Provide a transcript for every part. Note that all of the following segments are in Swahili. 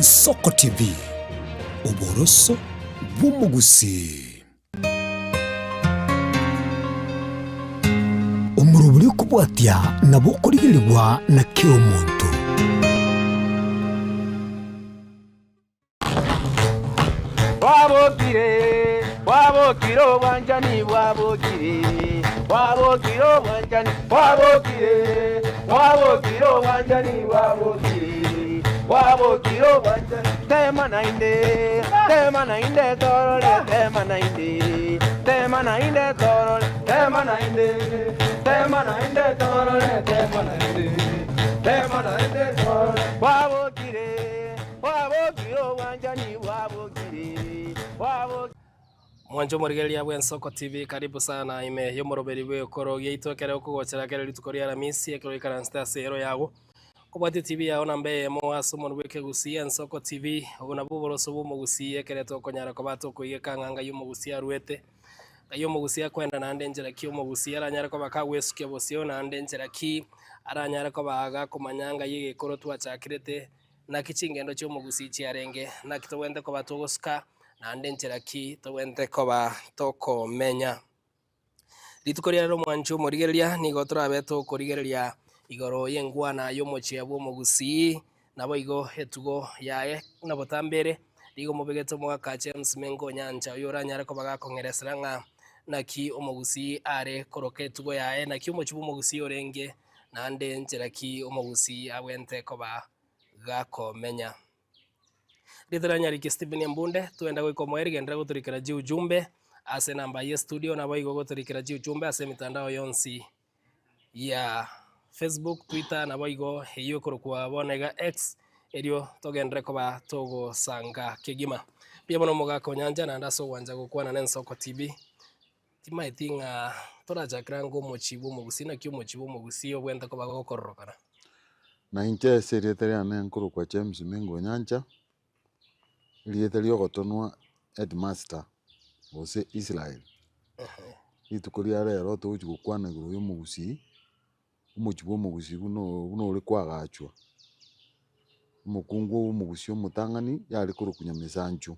Ensoko TV, uboroso bw'umugusi. Umuruburi kubwatya nabo kurigirirwa na kio muntu. Wabokire wanjani wabokire wanjani wabokire wanjani wabokire wanjani tema nainde torole tema nainde torole tema nainde torole wabokire wanjani wabokire Mwanjo murigeria bwa Ensoko TV, karibu sana ime yo moroberi bwe koro yeito kere okugochera kere litukoria la misi ekero ikaransta sero yago kubati TV ya ona mbe mo asumo rweke gusia Ensoko TV ubona buboroso bumo gusie kere to konyara ko bato ko yekanganga yo mugusia rwete ayo mugusia kwenda na ndenjera ki yo mugusia aranyara ko bakagwesuke bosio na ndenjera ki aranyara ko baga komanyanga yige koro twachakirete na kichingendo cyo mugusi cyarenge na kitowende ko batogoska nande ncheraki towente koba toko menya litukoria ro mwancho murigeria nigo turabeto kurigeria igoro yengwana yo mochia bwo mugusi nabo igo hetugo yae nabo tambere ligo mubegeto mwaka James Mengo Nyanja yoranyara ko bagakongeresera nga naki omugusi are koroke tugo yae naki omochibu mugusi orenge nande ncheraki omugusi abwente koba gakomenya Litoranya Stephen Mbunde tuenda gwiko mweri gendera guturikira ji ujumbe ase namba ya studio na baigo guturikira ji ujumbe ase mitandao yonsi ya Facebook, Twitter na baigo hiyo kurukwa bonega X erio togendere koba togo sanga kigima pia bono mugako nyanja na ndaso wanja gukwana na Ensoko TV timaitinga toraja krango mochibu mugusina kyo mochibu mugusio bwenta koba gokororokana na inche serietria ne nkurukwa James Mengo Nyanja Lietelio gotonwa headmaster ose Israel. Itukoria rero tugukwana iguru y'umugusi. Umuchibo umugusi uno uri kwagachwa. Umukungu w'umugusi umutangani yari kurukunya mesanju.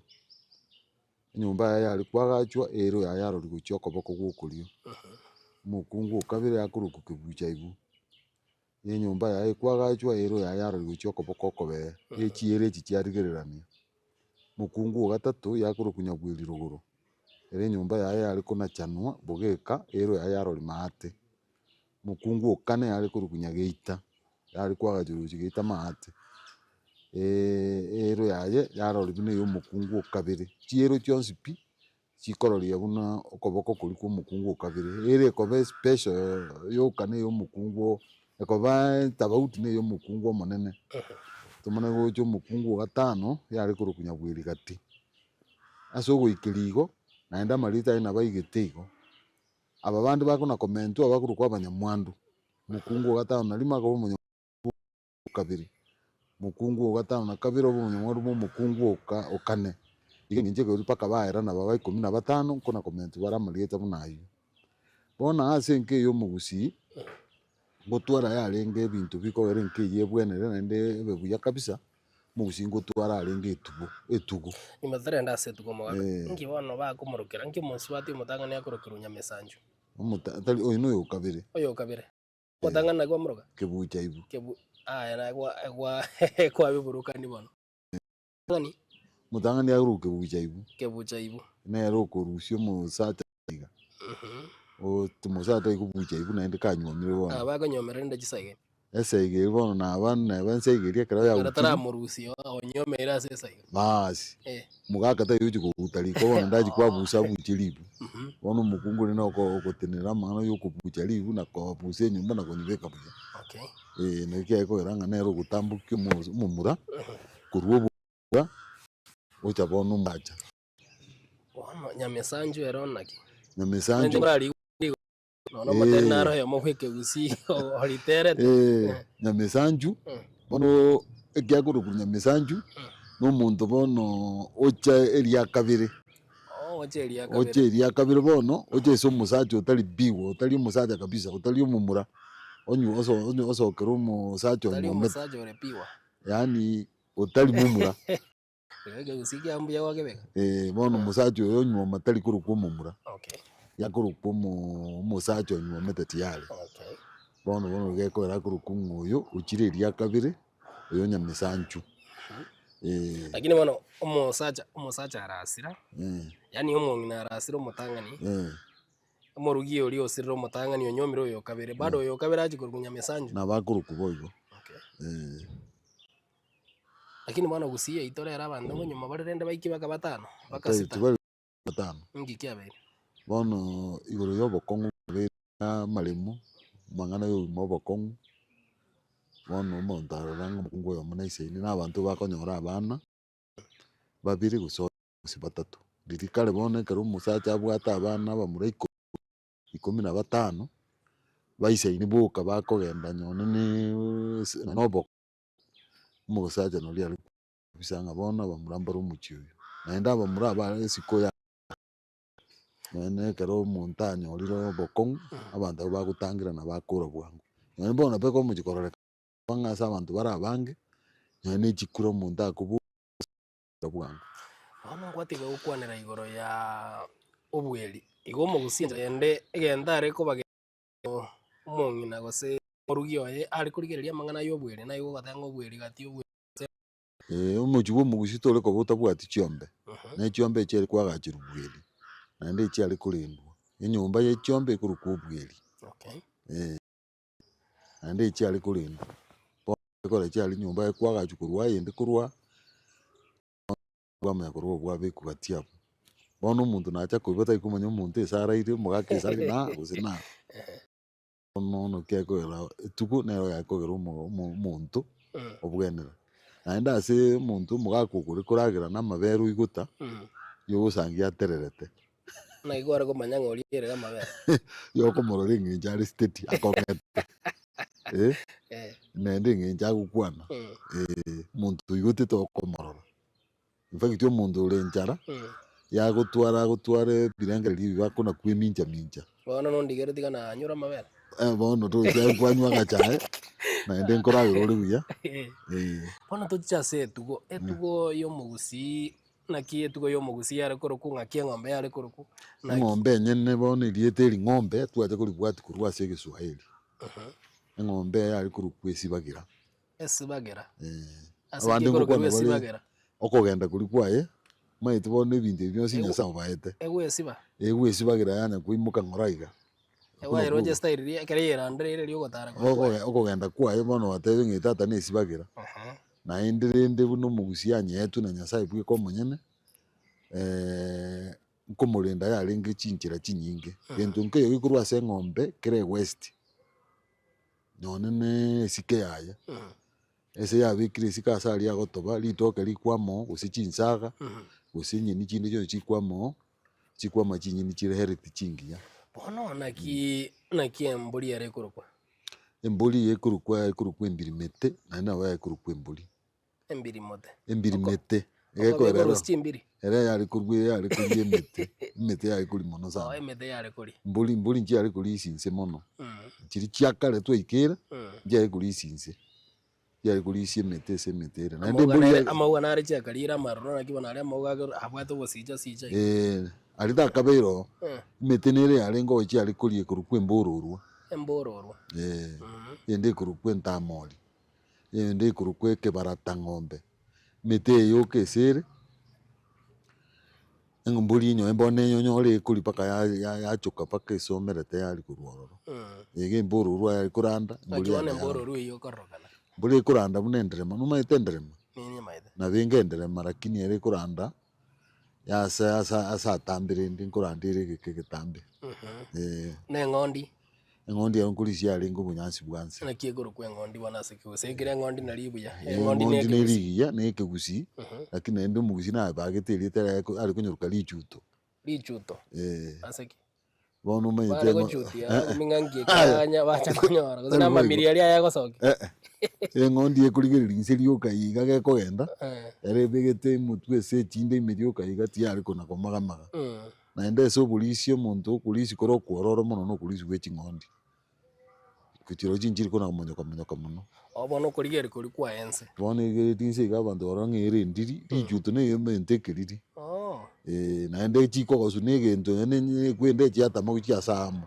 Nyumba yari kwagachwa ero yayaro riguchyo koboko gukurio. Umukungu kabire yakuruku kibucha ibu. Ye nyumba yari kwagachwa ero yayaro riguchyo koboko kobe. Ye chiere chiarigererania. Mukungu gatatu yakurukunya bwiri ruguru ere nyumba yaye yari kuna chanwa bugeka ero yayaro limate mukungu kane yari kurukunya geita yari kwaga juruji geita mate ero yaye yaro libine yo mukungu kabiri chiero chonsipi chikororia buna okoboko kuri ku mukungu kabiri ere kobe special yo kane yo mukungu ekoba tabauti ne yo mukungu monene tumana gocho mukungu gatano yari kurukunya bwiri gati aso goikirigo naenda marita ina baigetigo aba bandi bakuna comment abakurukwa abanyamwandu mukungu gatano nalima ko munyo kabiri mukungu gatano na kabiro munyamwandu mukungu okane iginje ko paka baera na baba 15 kuna comment baramarita munayo bona asenke yo mugusi gotwara yarenge ebintu biko erenke yebwenere nende bebuya kabisa mugusingo twara arenge etugo imathare ndase tugo mwaga ngi bono bakumurukira ngi muswati mutanga ne akurukirunya mesanju umutali oyino yo kabire mutanga na gwa muruga kebucha ibu aya na kwa biburuka ni bono ngani mutanga ne aruke kebucha ibu ne roko rusyo musata iga o tumusata ikubucha ibu naende kanyomire bona abaganyomere nda gisage esege bona nabana bansegeria kara ya utara murusio onyomere asesage basi mugaka ta yuji kutali ko bona ndaji kwa busa bujiribu bona mukungu ne noko gotenera mano yo kubucha libu na ko buse nyumba na konibeka buja okay no kia ko iranga nero gutambuke mumura kurubo ocha bono mbacha ono nyamesanju eronaki nyamesanju no maternaro yo mohweke gusi horitere nyamesanju bono ekyaguru kunyamesanju no muntu bono ocha elia kabire ocha elia kabire bono ocha so musacho utali biwo utali musacha kabisa utali mumura onyu oso kero musacho musacho repiwa yani utali mumura Ege usikia ambuya wake bega. bono musacha oyo nyuma matali kurukwa mumura Okay. yakurukwa musacha nyuma metati yale Okay. bono geko era kurukwa nguyo ukire ria kabiri oyo nyamisanchu Lakini bwana umusacha arasira. Yani umongina arasira umutangani. Umurugi uri osirira umutangani onyomiro oyo kabere bado oyo kabere ajikurgunya mesanju. Na bakuru boyo. Okay. Lakini bwana gusiye itore era abantu ngo nyuma barende baikibaka batano bakasita. Batano. Ngiki abere. Bono igoro yobo kongo bera malemu mangana yo mobo kongo. Bono montaro rango mukungu yo munaiseni n'abantu bakonyora abana babiri guso batatu. Dirikale bone karo musacha abwata abana bamura 15 baiseni boka bakogenda nyone ni nobo musacha no liali bisanga bona bamurambara umuchiyo naenda bamura aba siko ya none karo montaña oliro bokong abantu bagutangira na bakura bwangu none bona peko mugikorora banga sa abantu barabange none chikuro munda kubu bwangu ono kwati go kwanera igoro ya obweli igomo gusinja ende egenda ariko bage umongina gose orugi oye ari kurigereria mangana y'obweli nayo gatanga obweli gati obweli umujubu mugusito leko butabwati chiombe na chiombe cyari kwagakira ubweli na ndi cyari kurindwa inyumba ye chiombe kuri kubweli okay na ndi cyari kurindwa kora cyari nyumba ye kwagachukurwa yende kurwa bwamya kurwa bwabe kubatiapo bono umuntu nacha kubata ikumanya umuntu esara ire mugakesa na gusina no kekora tuku nero yakogera umuntu obwenera naenda ase muntu mugakugura kuragira n'amaberu iguta yo usangia tererete na igora kumanya ngori ere amabere yo komorore nginja ari state akongete nende nginja gukwana muntu iguti to komorora in fact yo muntu urenjara ya gutware biranga libi bakona kweminja minja bona no ndigere tigana anyura amabere bono to ya kwanywa gachae na ende nkora yoro buya bona to chase etugo yo mugusi na kie tugo yo mugusi yare koroku ngakie ngombe yare koroku ngombe nyene bono ilieteri ngombe twaje kuri bwati kurwa sege Swahili ngombe yari kuri kwesibagira abandi kuri esibagira okogenda kuri kwaye maite bono ebintu byose nyasa baete esibagira yana kuimuka ngoraiga ewa roje style kerera ndere ryo gotara okogenda kwaye bono watebe ngitata ne esibagira na indirinde buno mugusi yanyetu na nyasaye bwe ko munyene nkomulinda yalinga chinchira chinyinge gento nkeyo gikurwa se ngombe kere west none ne sike yaya ese yabikire sikasali yagotoba litoke likwamo usichinsaga usinye ni chinde cyo chikwamo chinyi ni chire heriti chingiya bono naki embuli yare kurukwa embuli yekurukwa embirimete na nawe yekurukwa embirimete eko rero era yari kurwe emete yari kuri mono sana emete yari kuri mbuli nji yari kuri isinse mono chiri chiakale twikira nji yari kuri isinse yari kuri isi emete na ndi mbuli amawa nari chiakalira marro nakibona ari amawa abwato bosija arida kabero emete nere yari ngo chi yari kuri kurukwa embororwa yende kurukwa ntamoli yende kurukwa kebarata ngombe mete yo kesere ngombuli nyo embone nyo le kuli paka ya choka paka isomerete yali kurwororo yege mbororwa yali kuranda mbuli yo korokana mbuli kuranda munenderema numa itenderema nini maide na binge enderema lakini yali kuranda ya sa tambire ndi kurandire keketambe ne ngondi yankulisi yali ngubunyansi bwansi na kiegoro kwe ngondi wanasike sekire ngondi nalibuya ngondi neliya nekegusi lakini ende mugusi na bagete tera ari kunyoruka lichuto asaki bono mayite mingangie kanya bacha kunyora gusana mamiri ali aya gosoke ngondi yekurigirira inserio kayiga gekogenda ere begete mutwe se chinde imerio kayiga ti ari kona komagamaga na ende so polisi omuntu polisi koro kwororo mono no polisi wechi ngondi Kuchiro chinchiri kuna kumonyoka muno. Bono kurigeri kuri kwa ense. Bono tinse ka bantu orangere ndiri rijuto ne yemente kiriri. Naende chiko gosune gento ne kwende chiata mo chia samu.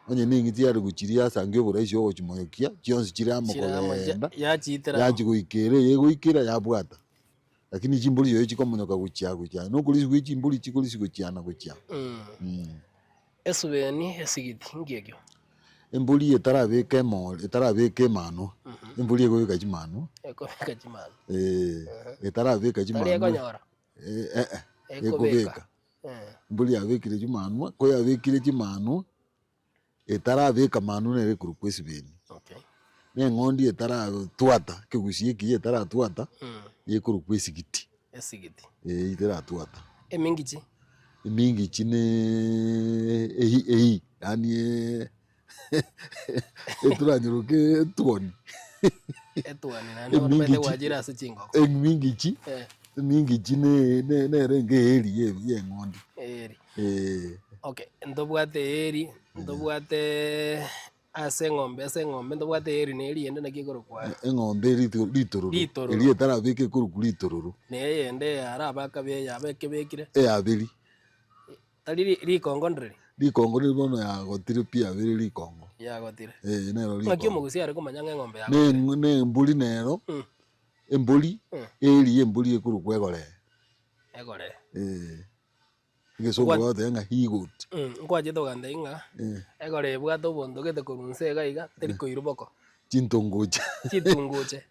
Onye ningi tiari guchiria sange buraisi ogo chimoyokia chionsi chiramo kogenda. Ya chitera. Ya chiguikere yeguikira ya bwata. Lakini chimbuli yo chikomonyoka guchia. No kulisi gwi chimbuli chikulisi guchiana guchia. Esubeni esigiti ngegyo. Embuli etarabeke mano. Embuli ego chimano. Ekobeka chimano. Etarabeka chimano. Tari ekonyora. Ekobeka. Embuli abekire chimano, ko yabekire chimano. Etarabeka mano nere kurukwesi beni. Okay. Ne ngondi etaratuata, kegusie ki etaratuata. Ye kurukwesi giti. Esigiti. Etaratuata. Emingichi. Emingichi ne ehi yani eturanyoke tuoni. Etuani na mbele wajira sichingo. Emingichi. Emingichi ne renge eri ye ngondi. Eri. Okay, ndobwate eri, ndobwate ase ng'ombe ndobwate eri ne eri yende nakigoro kwa. Eng'ombe ritororo. Eri etarabeke kuru ritororo. Ne yende arabaka be yabeke bekire. Abiri. Tari rikongo ndre. Rikongo ni bono ya gotire pia abiri rikongo. Ya gotire. Nero rikongo. Ngakyo mugusi ari kumanya ng'ombe ya. Ne mbuli nero. Embuli eri embuli ekuru kwegore. Egore. Ngesongo wate nga higot. Nkwaje togande inga. Egore bwato bondo gete kurunse gaiga teriko iruboko. Chintongoche. Chitongoche.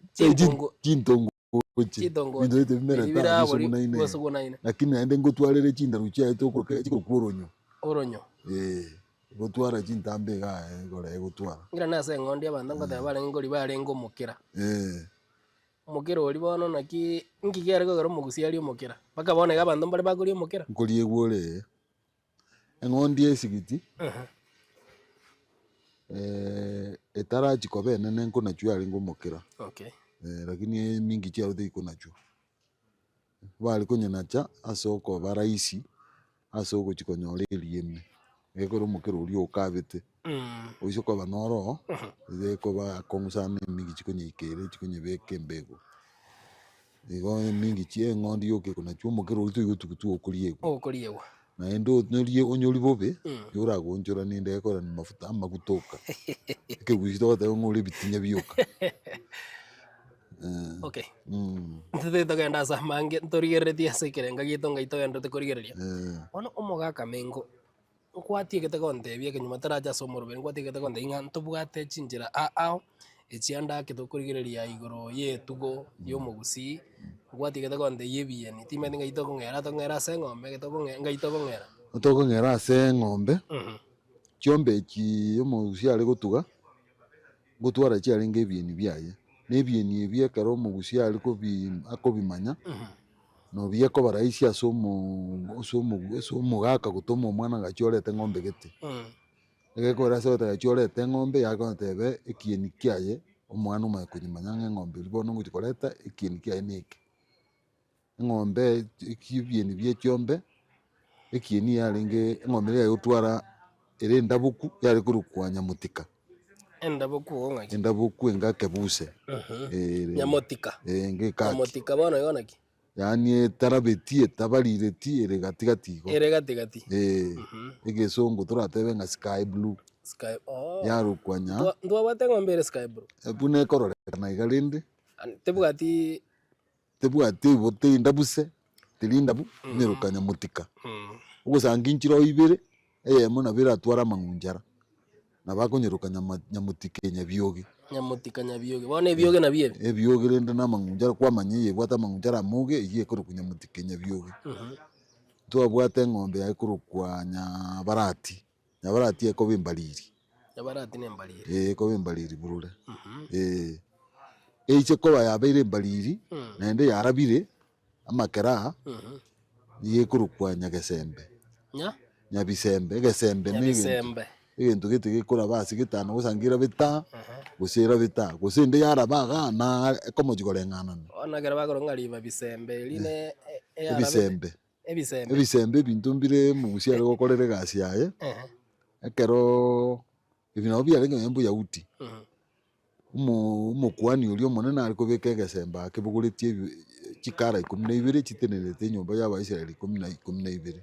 Ndio mera ta bosugunaine. Lakini naende ngotwarere chindaru chia chiko kuronyo. Oronyo. Gotwara chintambe ga gore gotwara. Ngira nase ngondi abanda ngote bare ngori bare ngomukira. Mukira ori bono naki ngigere gogoro mugusi ari omukira. Baka bone ga bando bare bagori omukira. Nkori egwore. Ngondi esigiti. Etara chikobe nene nko nachu ari ngomukira. Okay. Lakini mingi chia ode iko nachu. Bali konye nacha asoko baraisi. Asoko chikonyore elieme. Ekoro mukira ori okabete. Oiso kwa banoro. Ko ba kongusane mingi chikonye ikere chikonye beke mbego. Ego mingi chie ngondi yoke kuna chu mukira ori tugutugutu okuriego. Okuriego. Na endo norie onyori bobe yora gonjora ninde ekora ni mafuta amagutoka. Ke gusito ta ngore bitinya biyoka. Okay. Ntete togenda sa mange ntorigeretia sekerenga gitonga itogenda tekorigereria. Ono omoga kamengo nkwati gete konte bie kenyuma taraja somoro ben nkwati gete konte inga ntobwate chinjira ao echianda ketokorigereria igoro yetugo yomugusi nkwati gete konte yebieni timeni ngaito kongera se ng'ombe ngaito kongera. Otokongera ase ng'ombe. Chiombe chi yomugusi ari gotuga. Gotwara chi ari ngebieni biaye. Nebieni ebie karo omugusi ari akobimanya. No bieko baraisi asomugaka gutoma omwana gachiorete ng'ombe gete. Egekora se gachiorete ng'ombe yakonatebe ekieni kiaye omwana omaye kunyimanya ng'ombe bono ngochikoreta ekieni kiaye neke. Ng'ombe ekibieni bie chiombe ekieni yarenge ng'ombe yayo otwara ere ndabuku yari kurukwa nyamutika. Endabuku engakebuse. Nyamotika. Ngekaki. Nyamotika bono yonaki. Yani tarabeti etabarireti ere gatigati. Ere gatigati. Egesongo turatebe nga sky blue. Sky. Yarukwanya. Ndo wate ng'ombe ere sky blue. Bune korore na igalinde. Tebugati bote indabuse. Tilindabu nerukanya mutika. Ugusanga inchiro ibere muna bira twara mangunjara. Nabakonyeruka nyamutika nyabioge. Nyamutika nyabioge. Bone ebioge na biebe. Ebioge rende na mangunjara kwa manyiye bwata mangunjara muge iye kuruku nyamutika nyabioge. Tuwa bwata ng'ombe ya kurukwa nyabarati. Nyabarati eko bimbaliri. Nyabarati ne mbaliri. Eko bimbaliri burure. Eiche koba yabeire mbaliri nende yarabire amakera. Iye kurukwa nyagesembe. Nyabisembe gesembe Nyabisembe. Egento gete gikora basi gitano gusangira bita gusera bita gusende yarabaga na komojigorengana ona gara bagoro ngari babisembe line ebisembe bintumbire mugusi ari gokorere gasi yaye ekero ibina obi arenga yembo ya uti umukwani ulio monena aliko bekega semba kebugulitie chikara 12 chitenelete nyumba ya Abaisiraeli 12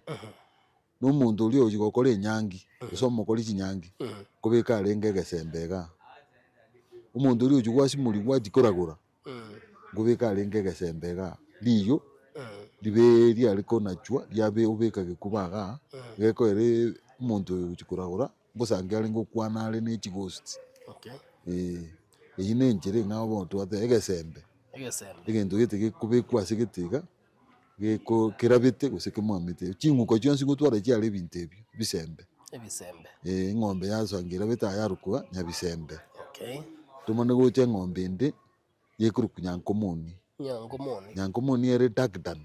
n'umuntu ulio ugikokora enyangi usomo kora chinyangi kubeka arengega sembega umuntu ulio ugwasi muri gwajikoragura kubeka arengega sembega liyo libe ri aliko nachwa yabe ubeka gikubaga geko ere umuntu ugikoragura gusange ari ngo kwana ari ne ghost iyi nenjere ngabo twate egesembe egento gete gikubekwa sigitiga geko kirabite guseke mwamite chinguko cyonsi gutwara cyari bintebyo bisembe ngombe yasangira bita yarukwa nyabisembe tumane goche ngombe ndi yekurukunya nyankomoni ere takdan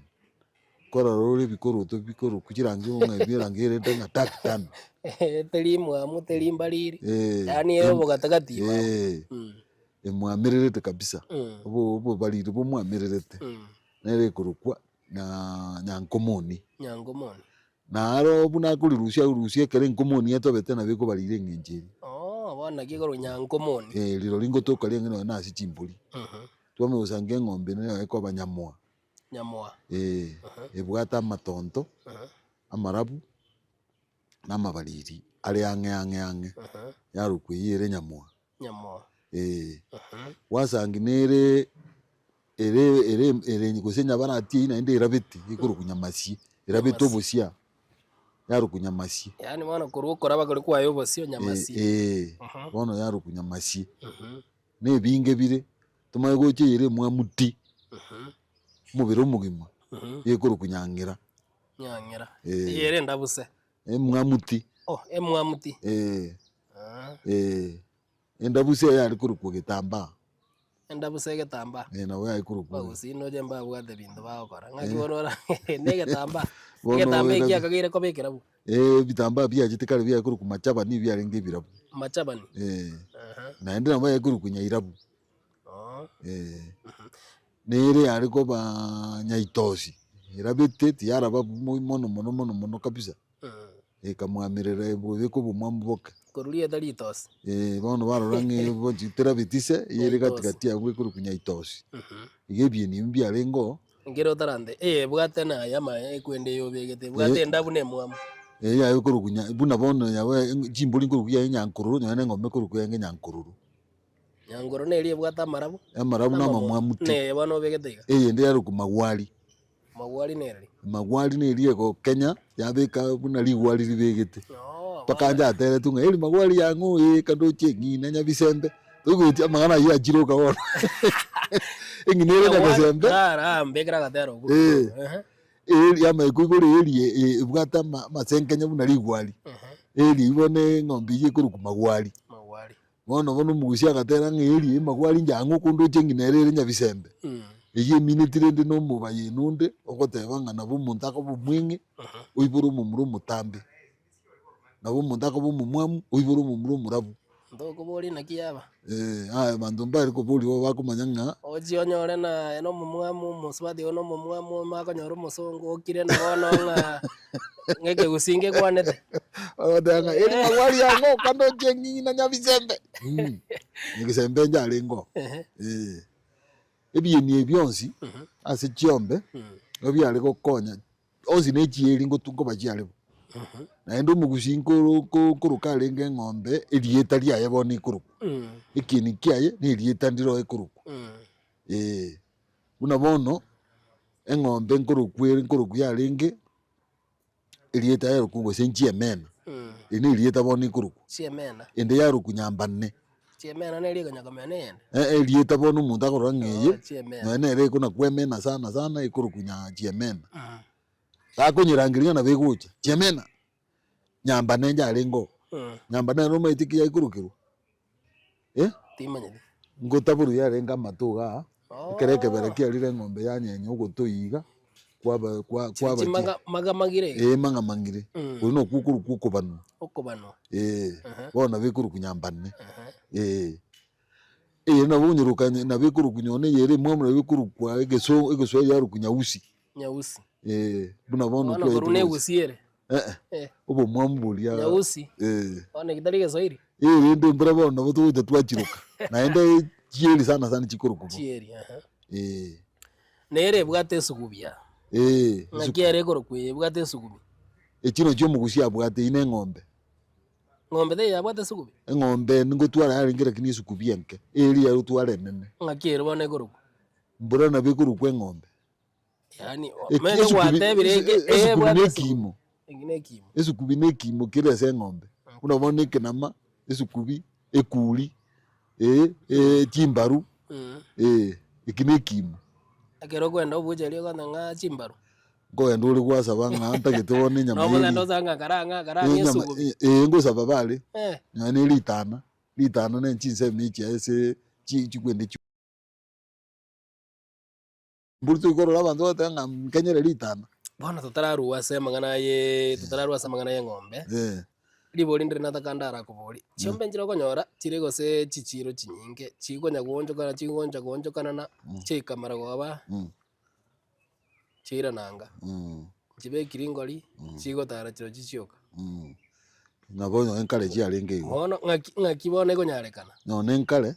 kora rore bikoro to bikoro kukirangi umwe birangire ndanga takdan telimwa mutelimbaliri yani ero bogatagati mwamirerete kabisa bo baliri bo mwamirerete nere kurukwa na nyankomoni naro buna kuri rusia kere nkomoni yatobete na biko balire ngenjeri bana kigoro nyankomoni liro lingo to kali ngeno na sichimbuli twame usange ngombe nayo eko banyamwa ebwata matonto amarabu namabaliri ali ange yarukwiyere nyamwa wasangi nere ere gusenya bana ati na inde irabiti ikuru kunyamasi irabiti obusia yaru kunyamasi yani mwana kurukora bagori kwa yobo sio nyamasi bono yaru kunyamasi ne binge bire tumaye goche yire mwamuti mubiro mugima yekuru kunyangira yere ndabuse mwamuti mwamuti endabuse yari kuru kugitamba endabuse getamba nawe ayikuru ku bagusino je mba bwate bintu bakora ngakibonora negetamba getamba iki akagire ko bekera bu bitamba bya gitekare bya kuru kumachaba ni bya renge birabu machabani naende namba yakuru kunyairabu nere ariko ba nyaitosi irabete tiaraba mono kabisa kamwamirera bweko bumwamboka korulie dalitos bono barorange bo jitera bitise yere katikati yangwe kuru kunyaitosi igebye nimbi arengo ngero tarande bwate na yama ekwende yo begete bwate ndabune mwamu ya kuru kunya buna bono yawe jimbuli kuru kuya nyankururu nyane ngome kuru kuya nyankururu nyangoro nelie bwata marabu amarabu na mamwamuti ne bano begete ndi yaru kumagwali nelie ko Kenya yabeka buna ligwali libegete pakanja atere tunga eli magwali yangu kando chengi na nyabisembe tuguti amagana ya jiro ka wona enginere na gasembe mbekera gatero eli ama ikuguri eli bwata masenkenya buna ligwali eli ibone ngombi ye kuru kumagwali bono mugusia gatera ngeli magwali njangu kundo chengi nerere nyabisembe iye minitire ndi no mubaye nunde okoteba ngana bumuntu akobumwinge uiburu mumuru mutambi na bumuntu akobumumwamu uiburu mumuru murabu ndoko boli nakiyaba bantu mbari ko boli bakumanyanga ojionyore na eno mumwamu musubati ono mumwamu makonyoro musongo okire na bono nga ngeke gusinge kwanete odanga eli magwali yango kando chengi na nyabisembe ngisembe njalengo ebyeni ebyonsi ase chiombe obyale kokonya ozi nechieli ngotungo bachiale naendo mugusinko kurukale ng'ombe elieta lyaye boni kuruku ikini kyaye ni elieta ndiro ekuruku una bono eng'ombe nkuruku yalenge elieta yaro kungo senchie mena ini elieta boni kuruku chiemena ende yaro kunyambane chiemena neli kanyakamene elieta bono mundu akorangeye nere kuna kwemena sana ikuruku nya chiemena akonyirangiria na begucha chiemena nyambane njalengo nyambane roma itikia ikurukirwa timanyedi ngotaburu yarenga matuga kereke berekia rire ng'ombe ya nyenye ugotoiga kwa magamagire mangamangire uno kukuru kukubano bona bikuruku nyambane na bunyiruka na bikuruku nyone yere mwamura bikuruku kwa egeso yaru kunyausi buna bono kwa korune usiere ubo mwambulia nyausi ona kitari Kiswahili Ndio mbura bono butu twachiruka naende chieri sana chikuruku chieri aha eh nere bwate sugubia ngakiere korokwe bwate sugubi ekino kyo mugusia bwate ine ng'ombe de yabwate sugubi ng'ombe ngotwara yaringira kini sukubia nke eri ya rutware nene ngakiere bone korokwe mbura na bikuruku ng'ombe yani mene bwate birenge bwate kimo ingine kimo esukubi ne kimo kire se ng'ombe unabona kinama esukubi ekuli chimbaru ikine kimo akero kwenda ubuje lyo kana nga chimbaru ngoenda uri gwasaba ng'anta gitone nyama no bula ndo zanga karanga yesugubi ngosaba bale nyane litana ne chinse michi ese chikwende burtu ikoro abantu batanga mkenyere litana bona tutararuwa semangana ye ng'ombe libori ndire natakandara kubori chiombe njira konyora chiri gose chichiro chinyinge chikonya kuonjokana na chikamara goba chira nanga chibe kiringori chigotara chiro chichioka nabonyo enkale chiarenge bono ngakibone konyarekana no nenkale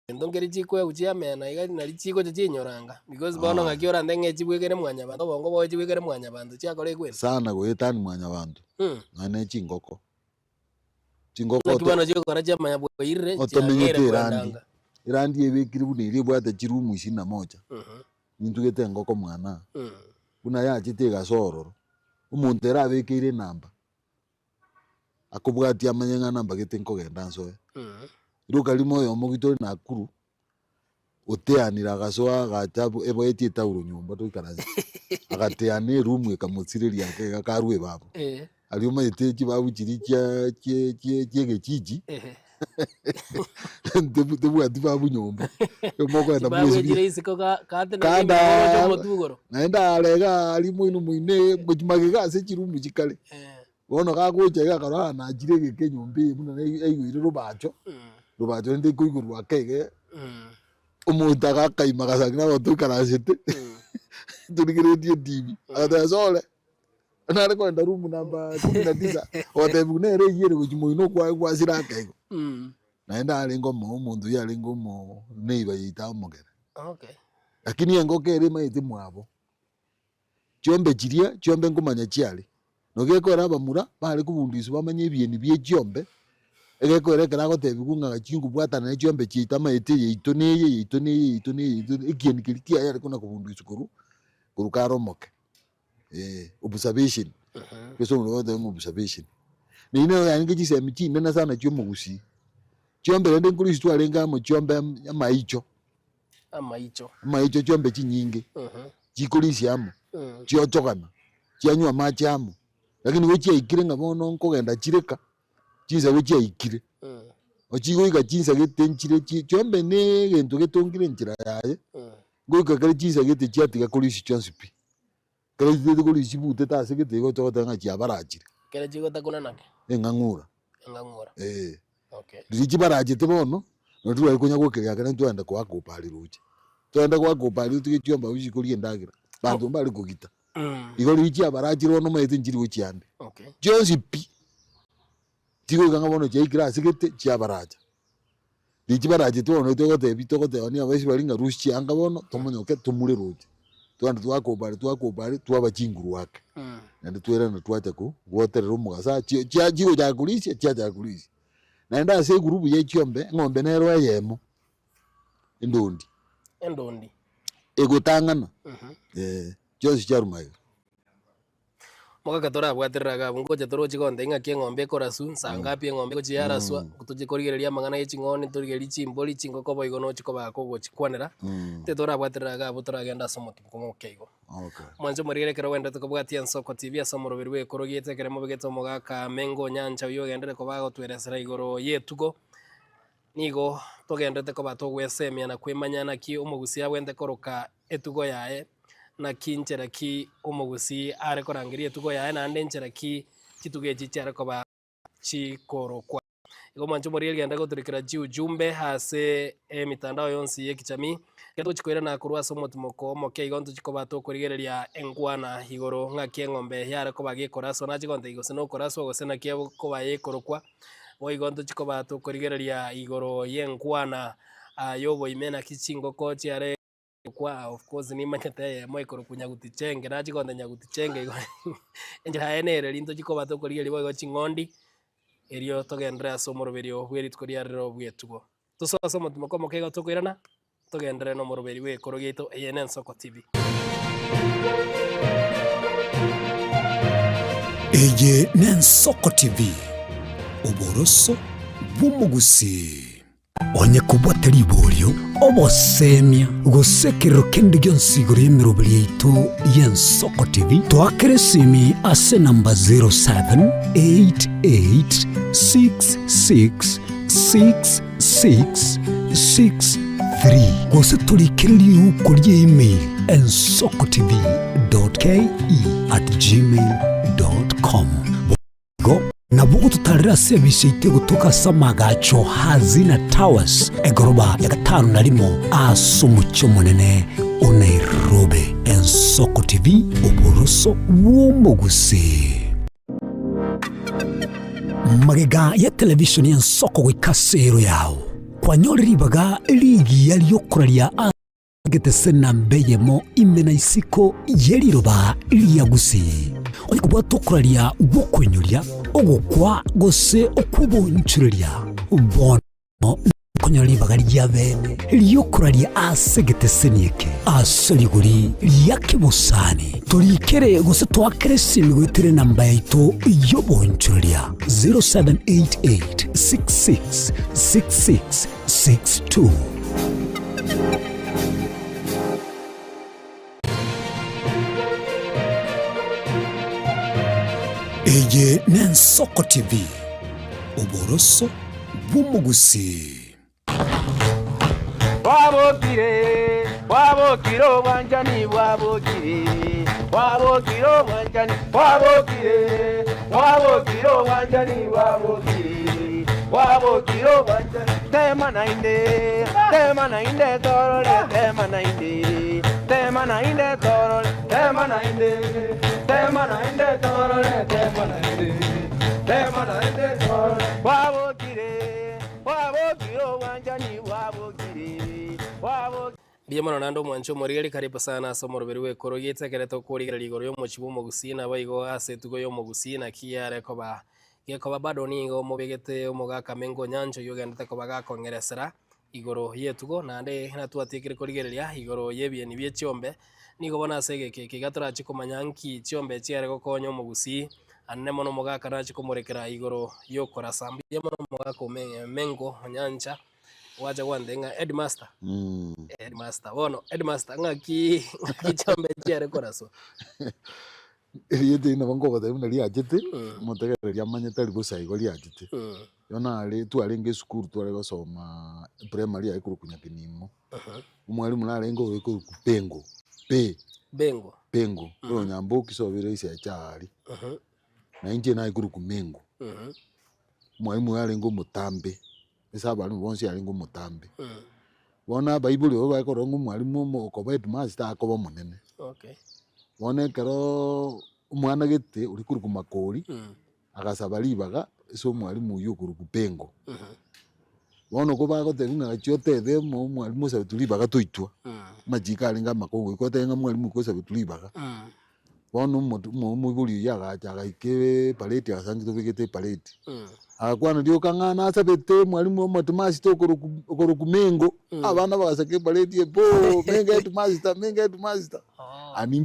ndongeri chikwe uchiamena igari nari chiko chinyoranga because bono ngakiora ndenge chibwekere mwanya bantu bongo boye chibwekere mwanya bantu chiakore kwera sana goetani mwanya bantu nane chingoko nakibona chikora chamanya bwire chiangere irandi ebekiri buniri bwate chirumu 21 nintugete ngoko mwana buna yachitega sororo umuntu era abekire namba akubwati amanyenga namba getenko genda nsoe iruka limo yo mugitori nakuru oteanira gasoa gatabu ebo eti tauro nyumba tukaraze agateane rumu ekamutsiriria yake gakarwe babo aliuma iteji babu chirikia chigi ndebu ati babu nyumba moko enda babu jire isiko katena naenda alega alimo ino muine gojimage gase chirumu chikale bono gagoche gakara na jire geke nyumbi muna eyire rubacho ndi kuigurwa kege umuta gakaima gasagina batukarasete turigire TV adazole nare kwenda rumu namba 19 otebunere yire gujimoino kwa sirake naenda alingo mundu yalingo mo neiba yita mogere lakini engokere maiti mwabo chiombe ngumanya chiali nogekora bamura bali kubundisu bamanye ebieni bye chiombe egekore kana gotebi kunga chingu bwatana ne chiombe chita maiti yitone ikieni kilikia yari kuna kubundisu kuru karomoke observation keso ngote observation nine yange chisemi chinena sana chiomugusi chiombe rende nkuristu alenga mo chiombe amaicho chiombe chinyinge chikulisi amo chiochokana chianywa machi amo lakini wechi aikire ngabono nkogenda chireka chinza wechi aikire ochigo iga chinza getenchire chiombe ne gento getongire nchira yaye ngoika kale chinza gete chiatiga kulisi chonsipi kale zide kulisi bute tase gete go tokotanga chiabarachire kale chigo takuna nake engangura okay ndichi baraje tebono notu ari kunya gukega kana tuenda kwa kopali ruche tuenda kwa kopali tukichomba ushikulie ndagira bantu mbali kugita igori ichi abarachire no maite njiri uchiande jonsi pi tigo ganga bono je grass gete chiabaraja ndichi baraje tono tokote oni abasi balinga rushi anga bono tomonyoke tumure ruche tuanda twakopali twabachinguru wake nandi twera na twacha ku woterera umugasa chigo ja kulisi cha kulisi naenda ase gurubu ye chiombe ng'ombe nero yemo endondi egotangana josi charumaga moka katora bwatereraga bungoje toro chigonde ng'akie ng'ombe korasu sangapi ng'ombe ko chiaraswa kutujikorigereria mangana y'eching'oni turigeri chimboli chingoko boigo no chikoba kogochikwanera tetora bwatereraga butoragenda somo kimokeigo mwanzo morigere kero wenda tukobwatia Nsoko TV asomoroberi we korogiete kere mobegeto mogaka mengo nyancha yo gendere kobago tweresera igoro yetugo nigo togendete koba togwesemia na kwimanyana ki umugusia wende koroka etugo yae na kinchera ki umugusi are korangiria etugo yae na ndenchera ki kituge chichara koba chikorokwa igo mwanzo morigere genda goturikira ujumbe hase mitandao yonsi y'ekichamii keto chikwera na kurwa somo tumoko moke igonto chikoba to kurigereria engwana igoro ng'akie ng'ombe yare koba gekora so na chigonte igose no koraso gose na kiabo koba yekorokwa boigonto chikoba tukorigereria igoro yenkwana yobo imena kichingo kochi are kwa of course ni manyete moikoro kunyaguti chenge na chikonde nyaguti chenge enjira enere linto chikoba tukorigeria boigo chingondi erio togendera somoroberio bweri tukoriarero bwetugo tusoso mutumoko mokego tukwirana tugendere no moroberi we korogito yenen Soko TV. Eye n'Ensoko TV oboroso bw'omugusi onye kubwatari iboryo obosemia gusekero kende gyonsigoro y'emiroberi yaitu y'Ensoko TV twakeresimi ase namba 0788666663 gose turikiriri uko ry'email ensokotv.ke@gmail.com go nabugo tutarira service ite gutuka samagacho hazina towers egoroba ya gatanu na limo asumucho munene o Nairobi. Ensoko TV oboroso bw'omugusi magega ya television y'Ensoko gwikasero yawo kwanyoriribaga ligi yaliyokuralia getese nambeyemo imena isiko yeliroba liyagusi onye kubwa tokuralia gwokunyulia ogukwa gose okubonchurelia ubono konyolibaga lyabene liyokuralia asegetesenieke asoliguri lyakebusani tulikere gose twakeresimi gwitire namba yaitu yobonchurelia 0788666662 Eye n'Ensoko TV oboroso bw'omugusi wabokire wanjani wabokire wanjani tema na inde torole tema na inde Biemano nando mwancho morigeri karibu sana somoroberi we korogite kereto kurigeri igoro yo muchibu mogusina baigo ase tugo yo mogusina kiare koba gekoba bado ningo mobegete omogaka mengo nyancho yogende koba gakongeresera igoro yetugo nande natwatikire kurigereria igoro yebieni bie chiombe nigo bona sege kigatora chikomanyanki chiombe chiare gokonyo mogusi anne mono mogaka na chikomorekera igoro yokora sambi mono mogaka mengo nyancha wacha wandenga headmaster headmaster wono headmaster ngaki chiombe chiare koraso Yete ina bango bada una lia jete motegereria manyeta libusa igolia jete yona ale tu alenge school tu ale basoma primary aikuru kunyakinimo umwalimu nalengo weko kupengo pengo ro nyambo kisobire ise achari na inje na aikuru kumengo mwalimu yalengo mutambe esaba ali bonsi yalengo mutambe bona bible yo baikorongo mwalimu mo ko headmaster akoba munene okay wone kero umwana gete uri kuri kumakori agasaba libaga so mwalimu yukuru kupengo wono ko bago tebinga chyote de mo mwalimu sabe tulibaga toitwa majika alinga makongo ko tenga mwalimu ko sabe tulibaga wono mo buli yaga jaga ike paleti asangi to bigete paleti akwana dio kangana sabete mwalimu mo tumasi to koro kumengo abana bagasake paleti bo menga tumasta ani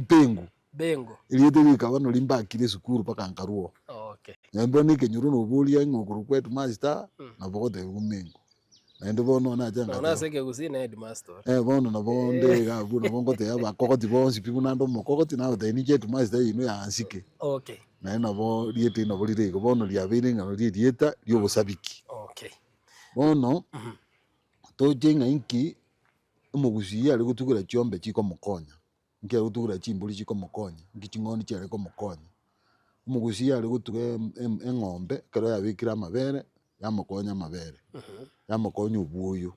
bengo iliyete bikabano limba akire sukuru paka nkaruo okay nyambo nike nyuru no bulia ngukuru kwetu master na bogote kumengo na ndo bono na janga na seke kusina headmaster bono na bonde ga buno bongote aba kokoti bonsi piku nando mokokoti na ode ni jetu master ino ya ansike okay na ina bo liyete na bolire ko bono lyabire ngalo liyeta lyo bosabiki okay bono to jenga inki umugusiya ali gutukura chiombe chiko mukonya nkia gutukura chimbuli chiko mukonya ngicingoni cyare ko mukonya umugusiya ali gutuke engombe kero yabikira amabere yamukonya amabere yamukonya ubuyo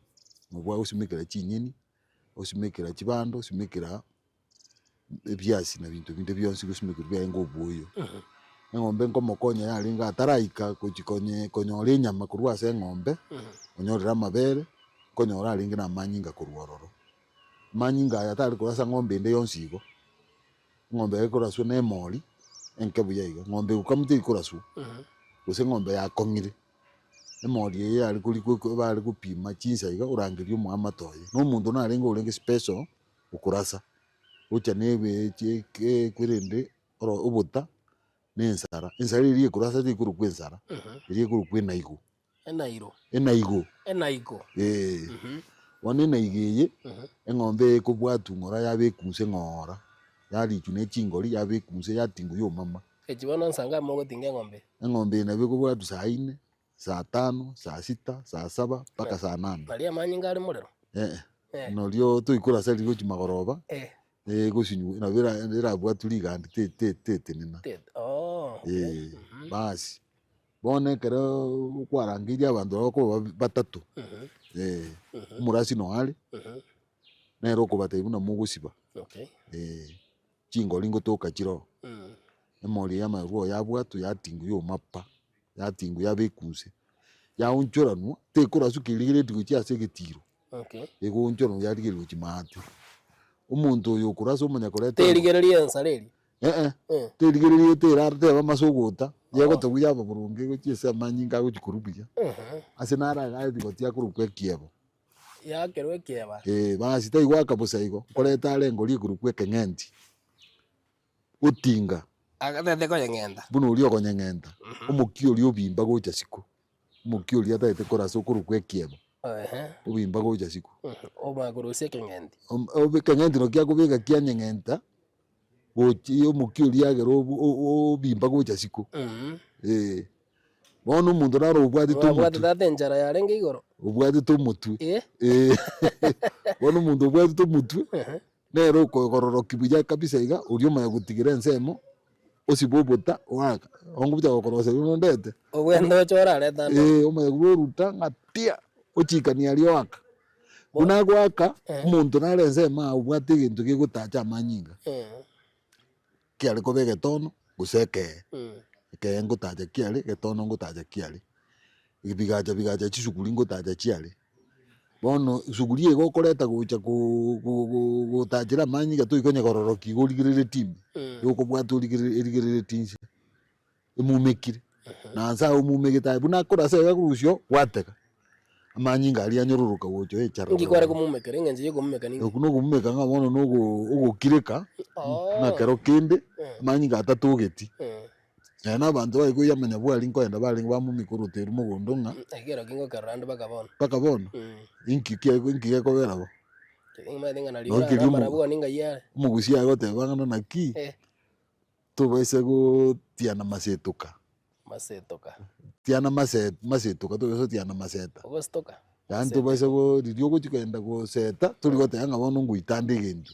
mubwa usimikira chinyini usimikira chibando usimikira ebyasi na bintu byonsi gusimikira byango ubuyo eng'ombe nkomokonya yaringa ataraika konyora enyama korwa ase eng'ombe onyorera amabere konyora aringe na amanyinga korwa ororo. Amanyinga aya tari korasa ng'ombe ende yonsi igo. Ng'ombe ekoraswa na emori enke buya iga. Ng'ombe ukamute ikoraswa gose ng'ombe yakong'ire emori eye yari bari gopima chinsa iga orangeria omoamate oye na omonto narenge orenge special okorasa gocha nebe kwerende obuta na ensara eria ekorasa tikorokwa ensara eria ekorokwa enaigo enaigo bono enaigo eye eng'ombe ekobwatwa ng'ora yabekuse ng'ora yarichwa na echingori yabekuse yatingwa yomama echi bono nsanga mogotinga eng'ombe nabo ekobwatwa saa 4 saa 5 saa 6 saa 7 mpaka saa 8 naria amanyinga ari morero norio toikorasa rigochi magoroba gosinywa nabo erabwatwa rigandi tetenena basi bono ekero kwarangeirie abanto bagokorwa batatu omorasi noare nere okobatebia buna mogosiba chingori ngotoka chiro emori ya amarwa yabwatwa yatingwa yomapa yatingwa yabekuse yaonchoranwa tekoraswa kerigereti gochia ase egetiro egonchoranwa yarigeria gochia maate omonto oyo okorasa omanya koreta terigereria ensara eri terigereria teba masogota yagotagwa yaba boronge gochia ase amanyinga agochia korwa buya ase nara agaethi gotia korokwa ekiebo yakerwa ekieba basi taigwaka bosa igo nkoreta are engori ekorokwa ekeng'enti gotinga agatete konyeng'enta buna oria okonyeng'enta omokia oria obimba gocha siko omokia oria ataete korasa okorokwa ekiebo obimba gocha siko omagorosia ekeng'enti ekeng'enti naki akobeka kianyeng'enta gochi omokia oria agera obimba gocha siko bono omonto naro obwatete omotwe enchara yarenge igoro obwatete omotwe bono omonto obwatete omotwe nero okogororoki buya kabisa iga oria omanya gotigira ensemo osiba obuta oaka ongobucha gokorosa bimo ndete ogwenda ochora areta omanya kuboruta ng'atia ochikania aria oaka buna gwaka omonto nare ensemo obwate egento gegotacha amanyinga kiare koba egetono gose ekeye ngotacha kiare getono ngotacha kiare bigacha chisuguri ngotacha chiare bono suguri ego okoreta gocha gotachera amanyinga toikonyegororoki iga origerere timi yokobwata erigerere tinse emumekire nansa omumegete buna akorasa iga korusio gwatega amanyinga aria anyororoka gocha echara ngikware kumumekera eng'encho yokomumeka ningi oku nokomumeka ng'a bono ogokireka na kero kende amanyinga atatogeti na abanto baigwa amanya bwari nkoenda baringe bamumikoroteru mogondo ng'a ekero kingokerora ande mpaka bono inki gekobera bo omogusi agotebang'ana naki tobaise gotiana masetoka tiana masetoka tobaise gotiana maseta yaani tobaise riria ogochi kenda goseta tori goteba ng'a bono ngoitande egento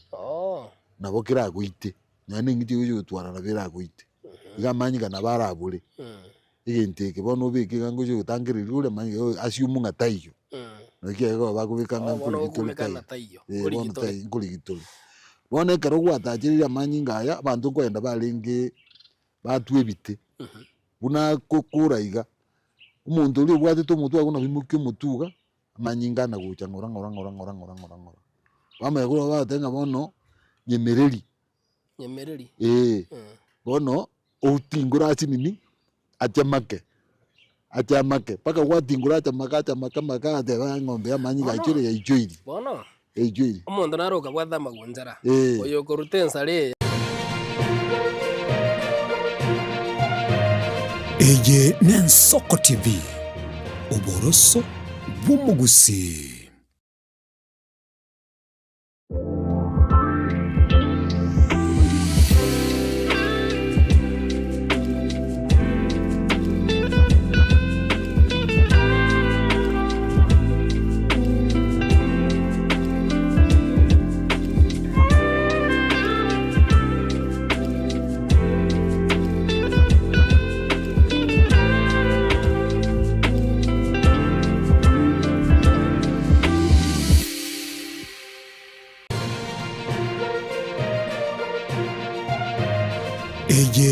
nabo keragoite yaani eng'iti egochi gotwarana beragoite iga amanyinga nabo arabore egento eke bono obeke iga ngochi gotangereria ore amanyinga asiumu ng'a taiyo naki iga bagobeka ng'a nkorigitore bono ekero gwatachereria amanyinga aya abanto nkoenda barenge batwa ebite buna kokora iga omonto oria obwatete omotwe agwo nabimokia omotwe iga amanyinga nagocha ng'ora bamanya korwa bagoteba ng'a bono nyemereri bono otingora ase nini achamake mpaka gwatingora achamaka ateba ng'ombe ya amanyinga aichore yaichoiri bono eichoiri omonto naroka bwata amagunchara oyo okoruta ensara eye eye n'Ensoko TV oboroso bw'omugusi.